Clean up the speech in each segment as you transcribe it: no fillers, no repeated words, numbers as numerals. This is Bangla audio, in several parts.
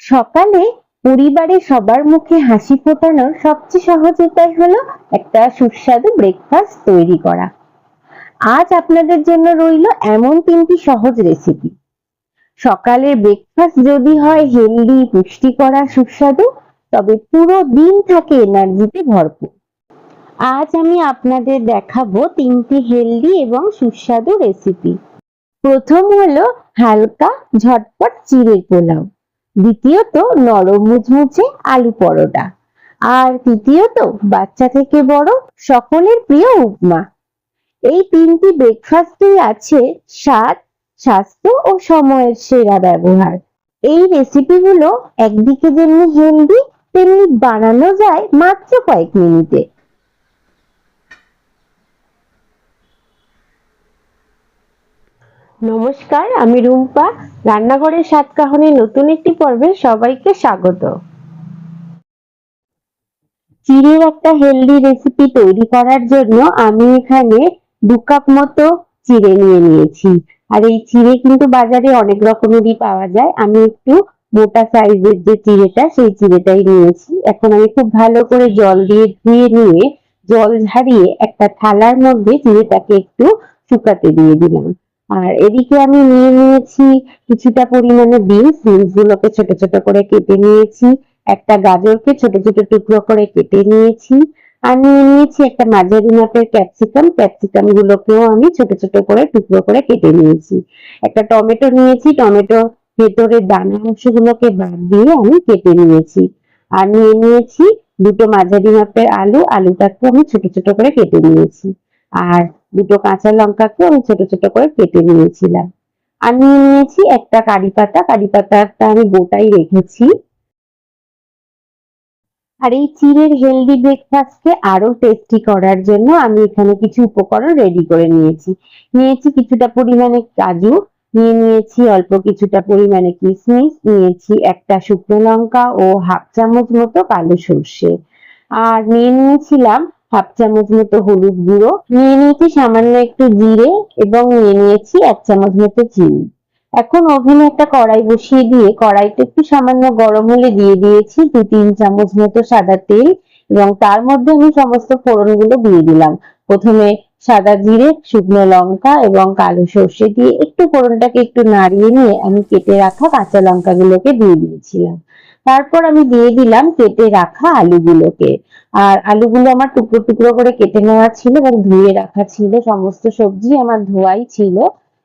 সকালে পরিবারে সবার মুখে হাসি ফোটানোর সবচেয়ে সহজ উপায় হলো একটা সুস্বাদু ব্রেকফাস্ট তৈরি করা। আজ আপনাদের জন্য রইল এমন তিনটি সহজ রেসিপি। সকালের ব্রেকফাস্ট যদি হয় হেলদি, পুষ্টিকর আর সুস্বাদু, তবে পুরো দিন থাকে এনার্জিতে ভরপুর। আজ আমি আপনাদের দেখাবো তিনটি হেলদি এবং সুস্বাদু রেসিপি। প্রথম হলো হালকা ঝটপট চিড়ের পোলাও, দ্বিতীয়ত নরম মুচমুচে আলু পরোটা, আর তৃতীয়ত বাচ্চা থেকে বড় সকলের প্রিয় উপমা। এই তিনটি ব্রেকফাস্টেই আছে স্বাদ, স্বাস্থ্য ও সময়ের সেরা ব্যবহার। এই রেসিপিগুলো একদিকে যেমনি হেলদি, তেমনি বানানো যায় মাত্র কয়েক মিনিটে। নমস্কার, আমি রুম্পা। রান্নাঘরের স্বাদ কাহনের নতুন একটি পর্বে সবাইকে স্বাগত। চিড়ের একটা হেলদি রেসিপি তৈরি করার জন্য আমি এখানে 2 কাপ মতো চিড়ে নিয়ে নিয়েছি। আর এই চিড়ে কিন্তু বাজারে অনেক রকমেরই পাওয়া যায়। আমি একটু মোটা সাইজের যে চিড়েটা, সেই চিড়েটাই নিয়েছি। এখন আমি খুব ভালো করে জল দিয়ে ধুয়ে নিয়ে জল ঝারিয়ে একটা থালার মধ্যে চিড়েটাকে একটু শুকাতে দিয়ে দিলাম। আর এদিকে আমি নিয়ে নিয়েছি কিছুটা পরিমাণে বিনস গুলোকে ছোট ছোট করে কেটে নিয়েছি। একটা গাজরকে ছোট ছোট টুকরো করে কেটে নিয়েছি। আর নিয়ে নিয়েছি একটা মাঝারি মাপের ক্যাপসিকাম গুলোকেও আমি ছোট ছোট করে টুকরো করে কেটে নিয়েছি। একটা টমেটো নিয়েছি, টমেটো ভেতরের দানা অংশগুলোকে বাদ দিয়ে আমি কেটে নিয়েছি। আর নিয়ে নিয়েছি দুটো মাঝারি মাপের আলুটাকে আমি ছোট ছোট করে কেটে নিয়েছি। আর দুটো কাঁচা লঙ্কাকে আমি ছোট ছোট করে কেটে নিয়েছিলাম। আর নিয়ে নিয়েছি একটা কারি পাতাটা আমি গোটাই রেখেছি। আর এই চিড়ের হেলদি ব্রেকফাস্টকে আরো টেস্টি করার জন্য আমি এখানে কিছু উপকরণ রেডি করে নিয়েছি। নিয়েছি কিছুটা পরিমাণে কাজু, নিয়ে নিয়েছি অল্প কিছুটা পরিমাণে কিশমিশ, নিয়েছি একটা শুকনো লঙ্কা ও হাফ চামচ মতো কালো সর্ষে। আর নিয়ে নিয়েছিলাম হাফ চামচ মতো হলুদ গুঁড়ো, নিয়ে নিয়েছি সামান্য একটু জিরে এবং নিয়ে নিয়েছি 1 চামচ মতো চিনি। এখন ওভেনে একটা কড়াই বসিয়ে দিয়ে কড়াইতে একটু সামান্য গরম হলে দিয়ে দিয়েছি 2-3 চামচ মতো সাদা তেল এবং তার মধ্যে আমি সমস্ত ফোড়নগুলো দিয়ে দিলাম। প্রথমে সাদা জিরে, শুকনো লঙ্কা এবং কালো সর্ষে দিয়ে একটু ফোড়নটাকে একটু নাড়িয়ে নিয়ে আমি কেটে রাখা কাঁচা লঙ্কাগুলোকে দিয়ে দিয়েছিলাম। তারপর আমি দিয়ে দিলাম কেটে রাখা আলুগুলোকে। আর আলুগুলো আমার টুকরো টুকরো করে কেটে নেওয়া ছিল এবং ধুয়ে রাখা ছিল। সমস্ত সবজি আমার ধোয়াই ছিল।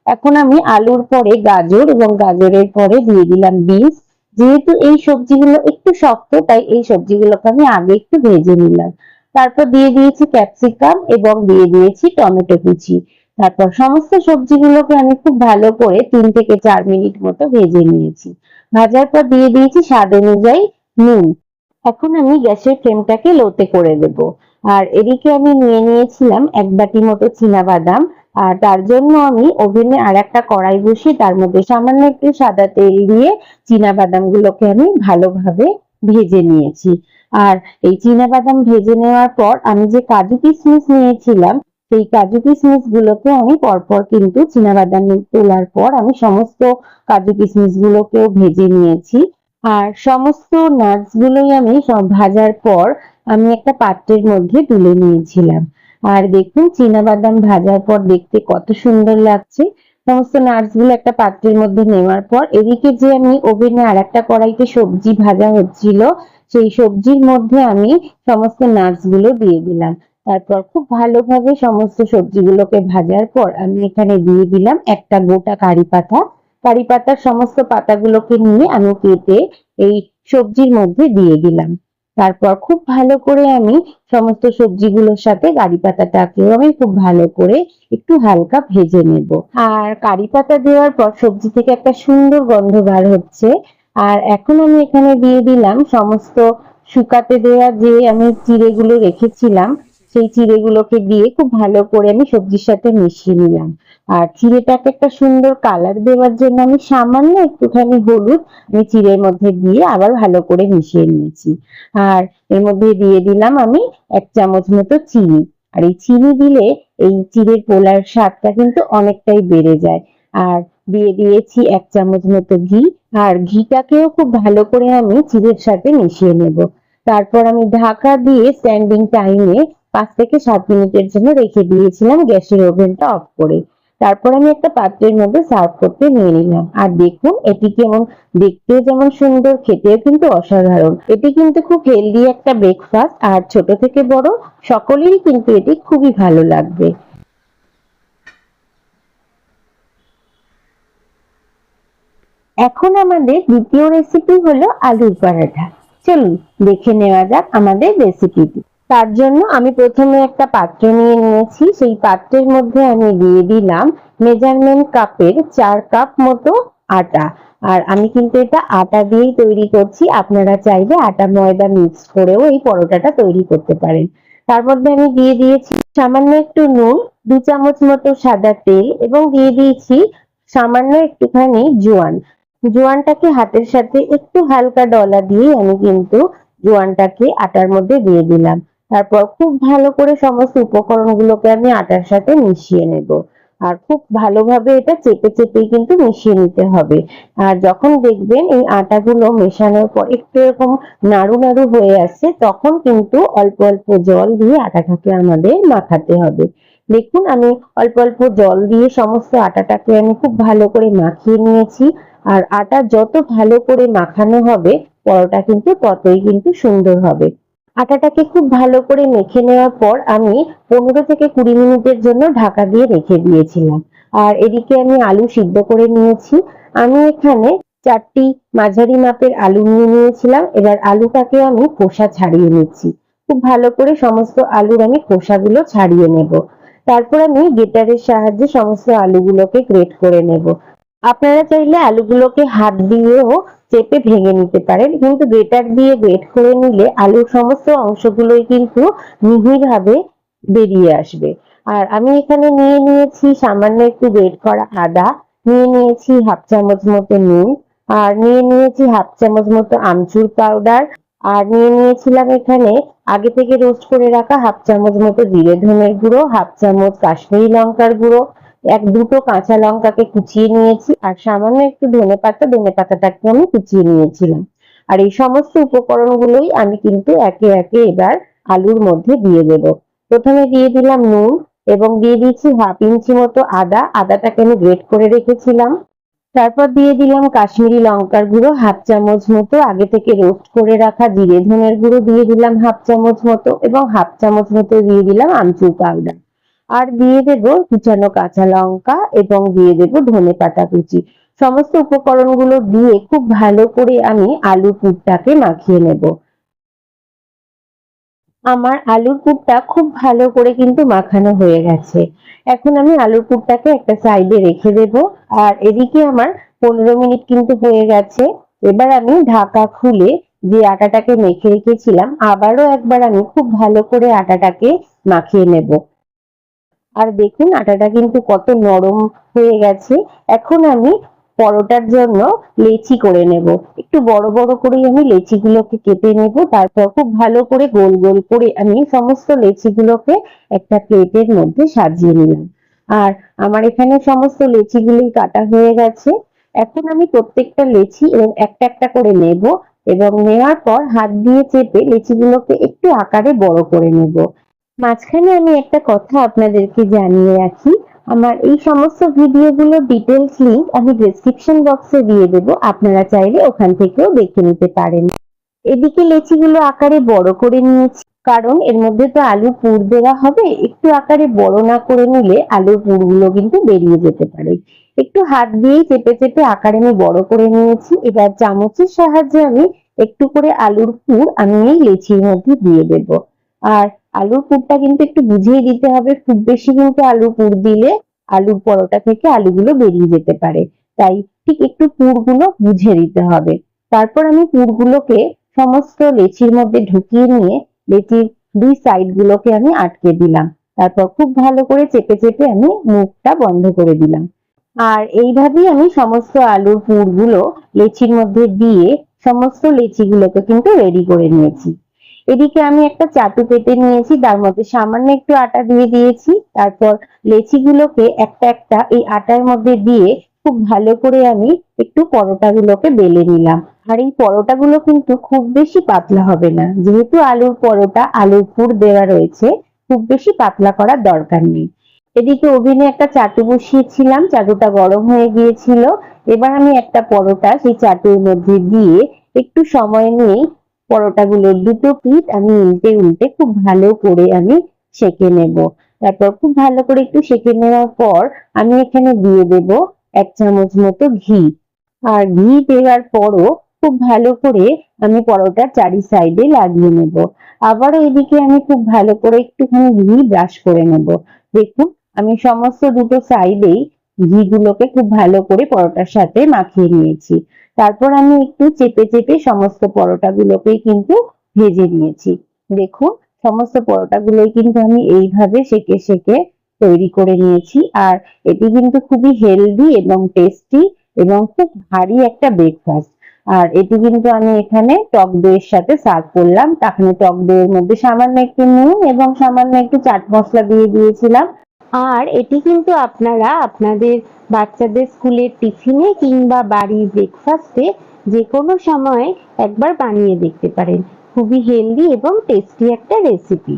এখন আমি আলুর পরে গাজর এবং গাজরের পরে দিয়ে দিলাম বিনস। যেহেতু এই সবজিগুলো একটু শক্ত, তাই এই সবজিগুলোকে আমি আগে একটু ভেজে নিলাম। তারপর দিয়ে দিয়েছি ক্যাপসিকাম এবং দিয়ে দিয়েছি টমেটো কুচি। তারপর সমস্ত সবজিগুলোকে আমি খুব ভালো করে 3 থেকে 4 মিনিট মতো ভেজে নিয়েছি। ভাজার পর দিয়ে দিয়েছি স্বাদ অনুযায়ী নুন। এখন আমি গ্যাসের ফ্লেমটাকে লোতে করে দেব। আর এদিকে আমি নিয়ে নিয়েছিলাম 1 বাটি মতো চীনাবাদাম। আর তার জন্য আমি ওভেনে আর একটা কড়াই বসিয়ে তার মধ্যে সামান্য একটু সাদা তেল দিয়ে চীনাবাদাম গুলোকে আমি ভালোভাবে ভেজে নিয়েছি। আর এই চীনাবাদাম ভেজে নেওয়ার পর আমি যে কাজু কিশমিশ নিয়েছিলাম, সেই কাজু কিশমিশ গুলোকে আমি পরপর কিন্তু চীনাবাদাম তোলার পর আমি সমস্ত কাজু কিশমিশ গুলোকেও ভেজে নিয়েছি। আর সমস্ত নাটস গুলোই আমি সব ভাজার পর আমি একটা পাত্রের মধ্যে তুলে নিয়েছিলাম। আর দেখুন চীনাবাদাম ভাজার পর দেখতে কত সুন্দর লাগছে। সমস্ত নাটস গুলো একটা পাত্রের মধ্যে নেওয়ার পর এদিকে যে আমি ওভেনে আর একটা কড়াইতে সবজি ভাজা হচ্ছিল, সেই সবজির মধ্যে আমি সমস্ত নাটস গুলো দিয়ে দিলাম। তারপর খুব ভালোভাবে সমস্ত সবজিগুলোকে ভাজার পর আমি এখানে দিয়ে দিলাম একটা গোটা কারি পাতার সমস্ত পাতাগুলোকে নিয়ে আমি কেটে এই সবজির মধ্যে দিয়ে দিলাম। তারপর খুব ভালো করে আমি সমস্ত সবজিগুলোর সাথে কারি পাতাটাকেও আমি খুব ভালো করে একটু হালকা ভেজে নেব। আর কারি পাতা দেওয়ার পর সবজি থেকে একটা সুন্দর গন্ধ বার হচ্ছে। আর এখন আমি এখানে দিয়ে দিলাম সমস্ত শুকাতে দেওয়া যে আমি চিড়েগুলো রেখেছিলাম, সেই চিড়েগুলোকে দিয়ে খুব ভালো করে আমি সবজির সাথে মিশিয়ে নিলাম। আর চিড়েটাকে একটা সুন্দর কালার দেওয়ার জন্য আমি সামান্য একটুখানি হলুদ আমি চিড়ের মধ্যে দিয়ে আবার ভালো করে মিশিয়ে নিয়েছি। আর এর মধ্যে দিয়ে দিলাম আমি 1 চামচ মতো চিনি। আর এই চিনি দিলে এই চিড়ের পোলার স্বাদটা কিন্তু অনেকটাই বেড়ে যায়। আর দিয়ে দিয়েছি 1 চামচ মতো ঘি। আর ঘিটাকেও খুব ভালো করে আমি চিড়ের সাথে মিশিয়ে নেব। তারপর আমি ঢাকা দিয়ে স্ট্যান্ডিং টাইমে 5 থেকে 7 মিনিটের জন্য রেখে দিয়েছিলাম গ্যাসের ওভেনটা অফ করে। তারপর আমি একটা পাত্রের মধ্যে সার্ভ করতে নিয়ে নিলাম। আর দেখুন এটি কেমন, দেখতেও যেমন সুন্দর, খেতেও কিন্তু অসাধারণ। এটি কিন্তু খুব হেলদি একটা ব্রেকফাস্ট, আর ছোট থেকে বড় সকলেরই কিন্তু এটি খুবই ভালো লাগবে। এখন আমাদের দ্বিতীয় রেসিপি হলো আলুর পরাঠা। চলুন দেখে নেওয়া যাক আমাদের রেসিপিটি। তার জন্য আমি প্রথমে একটা পাত্র নিয়ে নিয়েছি। সেই পাত্রের মধ্যে আমি দিয়ে দিলাম মেজারমেন্ট কাপের 4 কাপ মতো আটা। আর আমি কিন্তু এটা আটা দিয়েই তৈরি করছি, আপনারা চাইলে আটা ময়দা মিক্স করেও এই পরোটাটা তৈরি করতে পারেন। তার মধ্যে আমি দিয়ে দিয়েছি সামান্য একটু নুন, 2 চামচ মতো সাদা তেল, এবং দিয়ে দিয়েছি সামান্য একটুখানি জোয়ান। জোয়ানটাকে হাতের সাথে একটু হালকা ডলা দিয়ে আমি কিন্তু জোয়ানটাকে আটার মধ্যে দিয়ে দিলাম। তারপর খুব ভালো করে সমস্ত উপকরণগুলোকে আমি আটার সাথে মিশিয়ে নেব। আর খুব ভালোভাবে এটা চেপে চেপেই কিন্তু মিশিয়ে নিতে হবে। আর যখন দেখবেন এই আটাগুলো মেশানোর পর একটু এরকম নাড়ু নাড়ু হয়ে আসছে, তখন কিন্তু অল্প অল্প জল দিয়ে আটাটাকে আমাদের মাখাতে হবে। দেখুন আমি অল্প অল্প জল দিয়ে সমস্ত আটাটাকে আমি খুব ভালো করে মাখিয়ে নিয়েছি। আর আটা যত ভালো করে মাখানো হবে, পরোটা কিন্তু ততই কিন্তু সুন্দর হবে। আটাটাকে খুব ভালো করে মেখে নেওয়ার পর আমি 15 থেকে 20 মিনিটের জন্য ঢাকা দিয়ে রেখে দিয়েছিলাম। আর এদিকে আমি আলু সিদ্ধ করে নিয়েছি। আমি এখানে 4টি মাঝারি মাপের আলু নিয়ে নিয়েছিলাম। এবার আলুটাকে আমি খোসা ছাড়িয়ে নিচ্ছি। খুব ভালো করে সমস্ত আলুর আমি খোসাগুলো ছাড়িয়ে নেব। তারপর আমি গ্রেটারের সাহায্যে সমস্ত আলুগুলোকে গ্রেট করে নেব। আপনারা চাইলে আলুগুলোকে হাত দিয়েও চেপে ভেঙে নিতে পারেন, কিন্তু গ্রেটার দিয়ে গ্রেট করে নিলে আলুর সমস্ত অংশগুলোই কিন্তু মিহিভাবে বেরিয়ে আসবে। আর আমি এখানে নিয়ে নিয়েছি সামান্য একটু গ্রেট করা আদা, নিয়ে নিয়েছি 1/2 চামচ মতো নুন, আর নিয়ে নিয়েছি 1/2 চামচ মতো আমচুর পাউডার, আর নিয়ে নিয়েছিলাম এখানে আগে থেকে রোস্ট করে রাখা 1/2 চামচ মতো জিরে ধনের গুঁড়ো, 1/2 চামচ কাশ্মীরি লঙ্কার গুঁড়ো, দুটো কাঁচা লঙ্কাকে কুচিয়ে নিয়েছি, আর সামান্য একটু ধনেপাতা, ধনেপাতাটাকে আমি কুচিয়ে নিয়েছিলাম। আর এই সমস্ত উপকরণগুলোই আমি কিন্তু একে একে এবার আলুর মধ্যে দিয়ে দেব। প্রথমে দিয়ে দিলাম নুন, এবং দিয়ে দিচ্ছি 1/2 ইঞ্চি মতো আদা। আদাটাকে আমি গ্রেট করে রেখেছিলাম। তারপর দিয়ে দিলাম কাশ্মীরি লঙ্কার গুঁড়ো 1/2 চামচ মতো, আগে থেকে রোস্ট করে রাখা জিরে ধনের গুঁড়ো দিয়ে দিলাম 1/2 চামচ মতো, এবং 1/2 চামচ মতো দিয়ে দিলাম আমচুর পাউডার। আর দিয়ে দেব কুচানো কাঁচা লঙ্কা, এবং দিয়ে দেব ধনেপাতা কুচি। সমস্ত উপকরণগুলো দিয়ে খুব ভালো করে আমি আলুর পুরটাকে মাখিয়ে নেব। আমার আলুর পুরটা খুব ভালো করে কিন্তু মাখানো হয়ে গেছে। এখন আমি আলুর পুরটাকে একটা সাইডে রেখে দেব। আর এদিকে আমার 15 মিনিট কিন্তু হয়ে গেছে। এবার আমি ঢাকা খুলে যে আটাটাকে মেখে রেখেছিলাম, আবারও একবার আমি খুব ভালো করে আটাটাকে মাখিয়ে নেব। আর দেখুন আটাটা কিন্তু কত নরম হয়ে গেছে। এখন আমি পরোটার জন্য লেচি করে নেব। একটু বড় বড় করেই আমি লেচিগুলোকে কেটে নেব। তারপর খুব ভালো করে গোল গোল করে আমি সমস্ত লেচিগুলোকে একটা প্লেটের মধ্যে সাজিয়ে নিলাম। আর আমার এখানে সমস্ত লেচিগুলোই কাটা হয়ে গেছে। এখন আমি প্রত্যেকটা লেচি এবং একটা একটা করে নেব, এবং নেওয়ার পর হাত দিয়ে চেপে লেচিগুলোকে একটু আকারে বড় করে নেব। মাঝখানে আমি একটা কথা আপনাদেরকে জানিয়ে রাখি, আমার এই সমস্ত ভিডিওগুলোর ডিটেলস লিংক আমি ডেসক্রিপশন বক্সে দিয়ে দেব, আপনারা চাইলে ওখান থেকেও দেখে নিতে পারেন। এদিকে লেচিগুলো আকারে বড় করে নিয়েছি, কারণ এর মধ্যে তো আলু পুর দেওয়া হবে। একটু আকারে বড় না করে নিলে আলুর পুরগুলো কিন্তু বেরিয়ে যেতে পারে। একটু হাত দিয়েই চেপে চেপে আকারে আমি বড় করে নিয়েছি। এবার চামচের সাহায্যে আমি একটু করে আলুর পুর আমি এই লেচির মধ্যে দিয়ে দেব। আর আলুর পুরটা কিন্তু একটু বুঝিয়ে দিতে হবে, খুব বেশি কিন্তু আলুর পুর দিলে আলুর পরোটা থেকে আলুগুলো বেরিয়ে যেতে পারে। তাই ঠিক একটু পুরগুলো বুঝে দিতে হবে। তারপর আমি পুরগুলোকে সমস্ত লেচির মধ্যে ঢুকিয়ে নিয়ে লেচির 2 সাইড গুলোকে আমি আটকে দিলাম। তারপর খুব ভালো করে চেপে চেপে আমি মুখটা বন্ধ করে দিলাম। আর এইভাবেই আমি সমস্ত আলুর পুরগুলো লেচির মধ্যে দিয়ে সমস্ত লেচিগুলোকে কিন্তু রেডি করে নিয়েছি। এদিকে আমি একটা চাটু পেতে নিয়েছি, তার মধ্যে সামান্য একটু আটা দিয়ে দিয়েছি। তারপর লেচিগুলোকে একটা একটা এই আটার মধ্যে দিয়ে খুব ভালো করে আমি একটু পরোটাগুলোকে বেলে নিলাম। আর এই পরোটাগুলো কিন্তু খুব বেশি পাতলা হবে না, যেহেতু আলুর পরোটা, আলুর পুর দেওয়া রয়েছে, খুব বেশি পাতলা করার দরকার নেই। এদিকে ওভেনে একটা চাটু বসিয়েছিলাম, চাটুটা গরম হয়ে গিয়েছিল। এবার আমি একটা পরোটা সেই চাটুর মধ্যে দিয়ে একটু সময় নিয়ে পরোটাগুলোর দুটো পিঠ আমি উল্টে উল্টে খুব ভালো করে আমি সেঁকে নেব। তারপর খুব ভালো করে একটু সেঁকে নেওয়ার পর আমি এখানে দিয়ে দেব 1 চামচ মতো ঘি। আর ঘি দেওয়ার পরও খুব ভালো করে আমি পরোটার চারি সাইডে লাগিয়ে নেব। আবারও এদিকে আমি খুব ভালো করে একটুখানি ঘি ব্রাশ করে নেব। দেখুন, আমি সমস্ত দুটো সাইডেই ঘিগুলোকে খুব ভালো করে পরোটার সাথে মাখিয়ে নিয়েছি। তারপর আমি একটু চেপে চেপে সমস্ত পরোটাগুলোকেই কিন্তু ভেজে নিয়েছি। দেখুন, সমস্ত পরোটাগুলোই কিন্তু আমি এইভাবে সেঁকে সেঁকে তৈরি করে নিয়েছি। আর এটি কিন্তু খুবই হেলদি এবং টেস্টি এবং খুব ভারী একটা ব্রেকফাস্ট। আর এটি কিন্তু আমি এখানে টক দইয়ের সাথে সার্ভ করলাম। এখানে টক দইয়ের মধ্যে সামান্য একটু নুন এবং সামান্য একটু চাট মশলা দিয়ে দিয়েছিলাম। আর এটি কিন্তু আপনারা আপনাদের বাচ্চাদের স্কুলের টিফিনে কিংবা বাড়ির ব্রেকফাস্টে যে কোনো সময় একবার বানিয়ে দেখতে পারেন। খুবই হেলদি এবং টেস্টি একটা রেসিপি।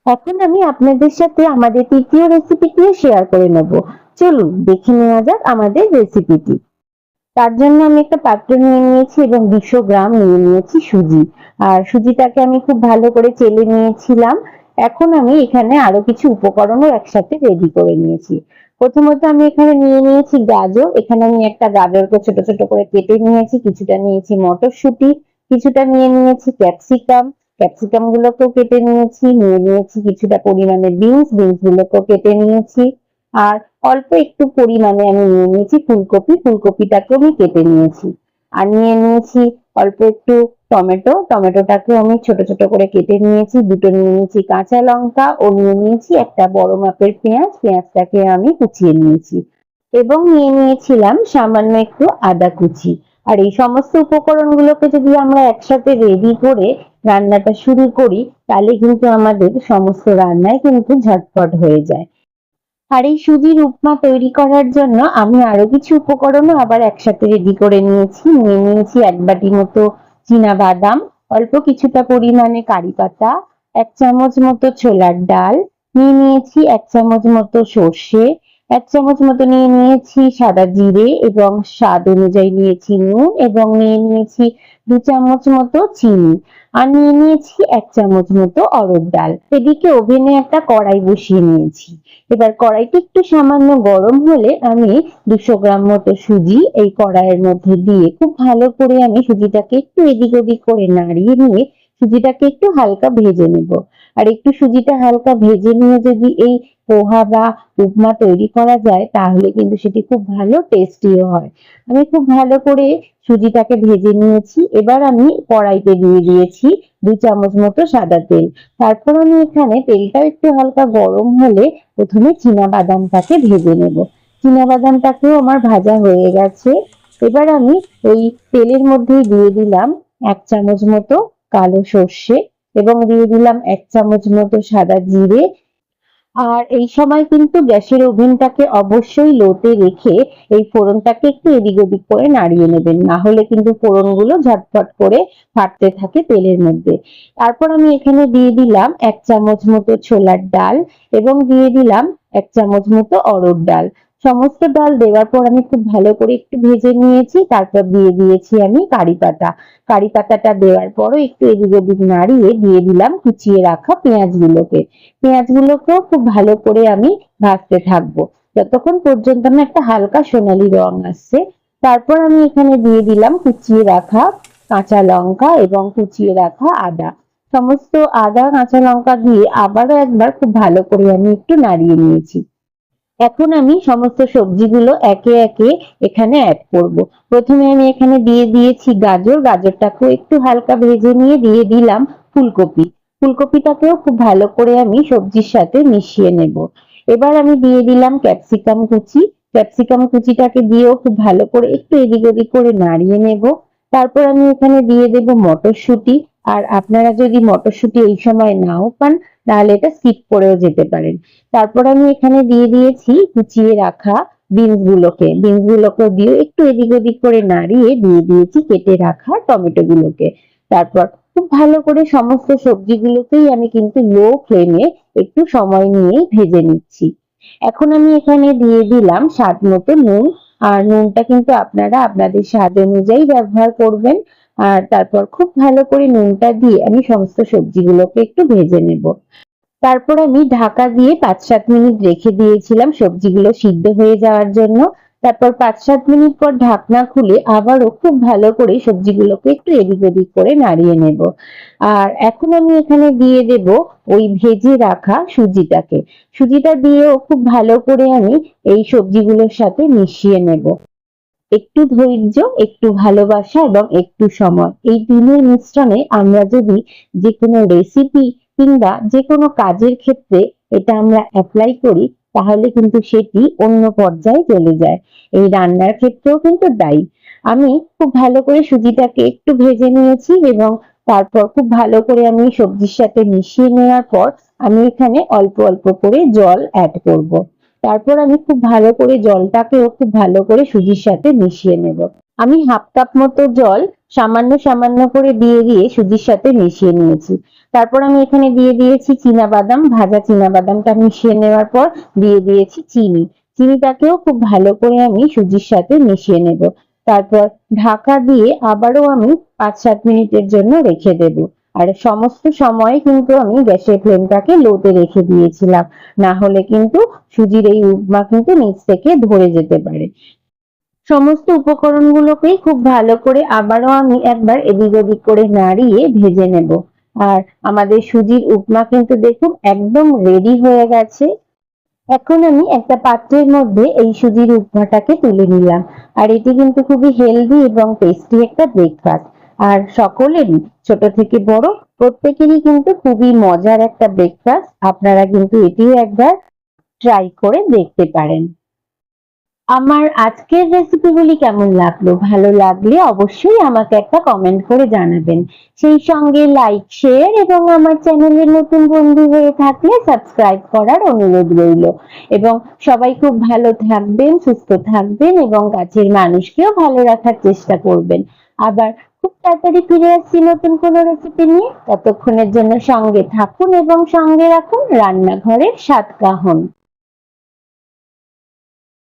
এখন আমি আপনাদের সাথে আমাদের তৃতীয় রেসিপিটিও শেয়ার করে নেব। চলুন দেখে নেওয়া যাক আমাদের রেসিপিটি। তার জন্য আমি একটা পাত্র নিয়ে নিয়েছি এবং 200 গ্রাম নিয়ে নিয়েছি সুজি। আর সুজিটাকে আমি খুব ভালো করে চেলে নিয়েছিলাম। এখন আমি এখানে আরো কিছু উপকরণও একসাথে রেডি করে নিয়েছি। প্রথমত আমি এখানে নিয়ে নিয়েছি গাজর। এখানে আমি একটা গাজরকে ছোট ছোট করে কেটে নিয়েছি। কিছুটা নিয়েছি মটরশুঁটি, কিছুটা নিয়ে নিয়েছি ক্যাপসিকাম, ক্যাপসিকাম গুলোকেও কেটে নিয়েছি। নিয়ে নিয়েছি কিছুটা পরিমাণে বিনস, বিনস গুলোকেও কেটে নিয়েছি। আর অল্প একটু পরিমাণে আমি নিয়ে নিয়েছি ফুলকপি, ফুলকপিটাকেও আমি কেটে নিয়েছি। আর নিয়ে নিয়েছি অল্প একটু টমেটো, টমেটোটাকেও আমি ছোট ছোট করে কেটে নিয়েছি। দুটো নিয়ে নিয়েছি কাঁচা লঙ্কা ও নিয়ে নিয়েছি একটা বড় মাপের পেঁয়াজ, পেঁয়াজটাকে আমি কুচিয়ে নিয়েছি এবং নিয়ে নিয়েছিলাম সামান্য একটু আদা কুচি। আর এই সমস্ত উপকরণগুলোকে যদি আমরা একসাথে রেডি করে রান্নাটা শুরু করি, তাহলে কিন্তু আমাদের সমস্ত রান্নাই কিন্তু ঝটপট হয়ে যায়। আর এই সুজির উপমা তৈরি করার জন্য আমি আরো কিছু উপকরণও আবার একসাথে রেডি করে নিয়েছি। নিয়ে নিয়েছি 1 বাটি মতো বাদাম, অল্প কিছুটা পরিমাণে কারি পাতা, 1 চামচ মতো ছোলার ডাল, নিয়ে নিয়েছি 1 চামচ মতো সর্ষে, 1 চামচ মতো নিয়ে নিয়েছি সাদা জিরে এবং স্বাদ অনুযায়ী নিয়েছি নুন এবং নিয়ে নিয়েছি 2 চামচ মতো চিনি। আর নিয়ে নিয়েছি 1 চামচ মতো অড়হর ডাল। এদিকে ওভেনে একটা কড়াই বসিয়ে নিয়েছি। এবার কড়াইটা একটু সামান্য গরম হলে আমি 200 গ্রাম মতো সুজি এই কড়াইয়ের মধ্যে দিয়ে খুব ভালো করে আমি সুজিটাকে একটু এদিক ওদিক করে নাড়িয়ে নিয়ে সুজিটাকে একটু হালকা ভেজে নেব। আর একটু সুজিটা হালকা ভেজে নিয়ে যদি এই পোহা বা উপমা তৈরি করা যায়, তাহলে কিন্তু সেটি খুব ভালো টেস্টিও হয়। আমি খুব ভালো করে সুজিটাকে ভেজে নিয়েছি। এবার আমি কড়াইতে দিয়ে দিয়েছি 2 চামচ মতো সাদা তেল। তারপর আমি এখানে তেলটা একটু হালকা গরম হলে প্রথমে বাদামটাকে ভেজে নেব। বাদামটাকেও আমার ভাজা হয়ে গেছে। এবার আমি ওই তেলের মধ্যেই দিয়ে দিলাম 1 চামচ মতো কালো সর্ষে এবং দিয়ে দিলাম 1 চামচ মতো সাদা জিরে। আর এই সময় কিন্তু গ্যাসের ওভেনটাকে অবশ্যই লোতে রেখে এই ফোড়নটাকে একটু এদিক ওদিক করে নাড়িয়ে নেবেন, না হলে কিন্তু ফোড়নগুলো ঝটফট করে ফাটতে থাকে তেলের মধ্যে। তারপর আমি এখানে দিয়ে দিলাম 1 চামচ মতো ছোলার ডাল এবং দিয়ে দিলাম 1 চামচ মতো অড়হর ডাল। সমস্ত ডাল দেওয়ার পর আমি খুব ভালো করে একটু ভেজে নিয়েছি। তারপর দিয়ে দিয়েছি আমি কারি পাতা। কারি পাতাটা দেওয়ার পরও একটু এদিক ওদিক নাড়িয়ে দিয়ে দিলাম কুচিয়ে রাখা পেঁয়াজগুলোকে। পেঁয়াজগুলোকেও খুব ভালো করে আমি ভাজতে থাকবো যতক্ষণ পর্যন্ত না একটা হালকা সোনালী রং আসছে। তারপর আমি এখানে দিয়ে দিলাম কুচিয়ে রাখা কাঁচা লঙ্কা এবং কুচিয়ে রাখা আদা। সমস্ত আদা কাঁচা লঙ্কা দিয়ে আবারও একবার খুব ভালো করে আমি একটু নাড়িয়ে নিয়েছি। এখন আমি সমস্ত সবজিগুলো একে একে এখানে অ্যাড করব। প্রথমে আমি এখানে দিয়ে দিয়েছি গাজর, গাজরটাকেও একটু হালকা ভেজে নিয়ে দিয়ে দিলাম ফুলকপি। ফুলকপিটাকেও খুব ভালো করে আমি সবজির সাথে মিশিয়ে নেব। এবার আমি দিয়ে দিলাম ক্যাপসিকাম কুচি। ক্যাপসিকাম কুচিটাকে দিয়েও খুব ভালো করে একটু এদিক ওদিক করে নাড়িয়ে নেব। তারপর আমি এখানে দিয়ে দেব মটরশুঁটি। আর আপনারা যদি মটরশুঁটি এই সময় নাও পান তাহলে এটা স্কিপ করেও যেতে পারেন। তারপর আমি এখানে দিয়ে দিয়েছি কুচিয়ে রাখা বিনস গুলোকে দিয়ে একটু এদিক ওদিক করে নাড়িয়ে দিয়ে দিয়েছি কেটে রাখা টমেটো গুলোকে। তারপর খুব ভালো করে সমস্ত সবজিগুলোকেই আমি কিন্তু লো ফ্লেমে একটু সময় নিয়েই ভেজে নিচ্ছি। এখন আমি এখানে দিয়ে দিলাম স্বাদ মতো নুন। আর নুনটা কিন্তু আপনারা আপনাদের স্বাদ অনুযায়ী ব্যবহার করবেন। আর তারপর খুব ভালো করে নুনটা দিয়ে আমি সমস্ত সবজিগুলোকে একটু ভেজে নেব। তারপর আমি ঢাকা দিয়ে 5-7 মিনিট রেখে দিয়েছিলাম সবজিগুলো সিদ্ধ হয়ে যাওয়ার জন্য। তারপর 5-7 মিনিট পর ঢাকনা খুলে আবারও খুব ভালো করে সবজিগুলোকে একটু এদিক ওদিক করে নাড়িয়ে নেব। আর এখন আমি এখানে দিয়ে দেব ওই ভেজে রাখা সুজিটাকে। সুজিটা দিয়েও খুব ভালো করে আমি এই সবজিগুলোর সাথে মিশিয়ে নেব। একটু ধৈর্য, একটু ভালোবাসা এবং একটু সময়, এই তিনের মিশ্রণে আমরা যদি যেকোনো রেসিপি কিংবা যেকোনো কাজের ক্ষেত্রে এটা আমরা অ্যাপ্লাই করি তাহলে কিন্তু সেটি অন্য পর্যায়ে চলে যায়। এই রান্নার ক্ষেত্রেও কিন্তু তাই। আমি খুব ভালো করে সুজিটাকে একটু ভেজে নিয়েছি এবং তারপর খুব ভালো করে আমি সবজির সাথে মিশিয়ে নেওয়ার পর আমি এখানে অল্প অল্প করে জল অ্যাড করব। তারপর আমি খুব ভালো করে জলটাকেও খুব ভালো করে সুজির সাথে মিশিয়ে নেব। আমি হাফ কাপ মতো জল সামান্য সামান্য করে দিয়ে দিয়ে সুজির সাথে মিশিয়ে নিয়েছি। তারপর আমি এখানে দিয়ে দিয়েছি চীনাবাদাম, ভাজা চীনাবাদামটা মিশিয়ে নেওয়ার পর দিয়ে দিয়েছি চিনি। চিনিটাকেও খুব ভালো করে আমি সুজির সাথে মিশিয়ে নেব। তারপর ঢাকা দিয়ে আবারও আমি 5-7 মিনিটের জন্য রেখে দেব। আর সমস্ত সময় কিন্তু আমি গ্যাসের ফ্লেমটাকে লোতে রেখে দিয়েছিলাম, না হলে কিন্তু সুজির এই উপমা কিন্তু নিচ থেকে ধরে যেতে পারে। সমস্ত উপকরণগুলোকেই খুব ভালো করে আবারও আমি একবার এদিক ওদিক করে নাড়িয়ে ভেজে নেব। আর আমাদের সুজির উপমা কিন্তু দেখুন একদম রেডি হয়ে গেছে। এখন আমি একটা পাত্রের মধ্যে এই সুজির উপমাটাকে তুলে নিলাম। আর এটি কিন্তু খুবই হেলদি এবং টেস্টি একটা ব্রেকফাস্ট। আর সকলেরই, ছোট থেকে বড়, প্রত্যেকেরই কিন্তু খুবই মজার একটা ব্রেকফাস্ট। আপনারা কিন্তু এটিও একবার ট্রাই করে দেখতে পারেন। আমার আজকের রেসিপিগুলি কেমন লাগলো? ভালো লাগলে অবশ্যই আমাকে একটা কমেন্ট করে জানাবেন। সেই সঙ্গে লাইক, শেয়ার এবং আমার চ্যানেলের নতুন বন্ধু হয়ে থাকলে সাবস্ক্রাইব করার অনুরোধ রইল। এবং সবাই খুব ভালো থাকবেন, সুস্থ থাকবেন এবং কাছের মানুষকেও ভালো রাখার চেষ্টা করবেন। আবার খুব তাড়াতাড়ি ফিরে আসছি নতুন কোনো রেসিপি নিয়ে। ততক্ষণের জন্য সঙ্গে থাকুন এবং সঙ্গে রাখুন রান্নাঘরের স্বাদ কাহন।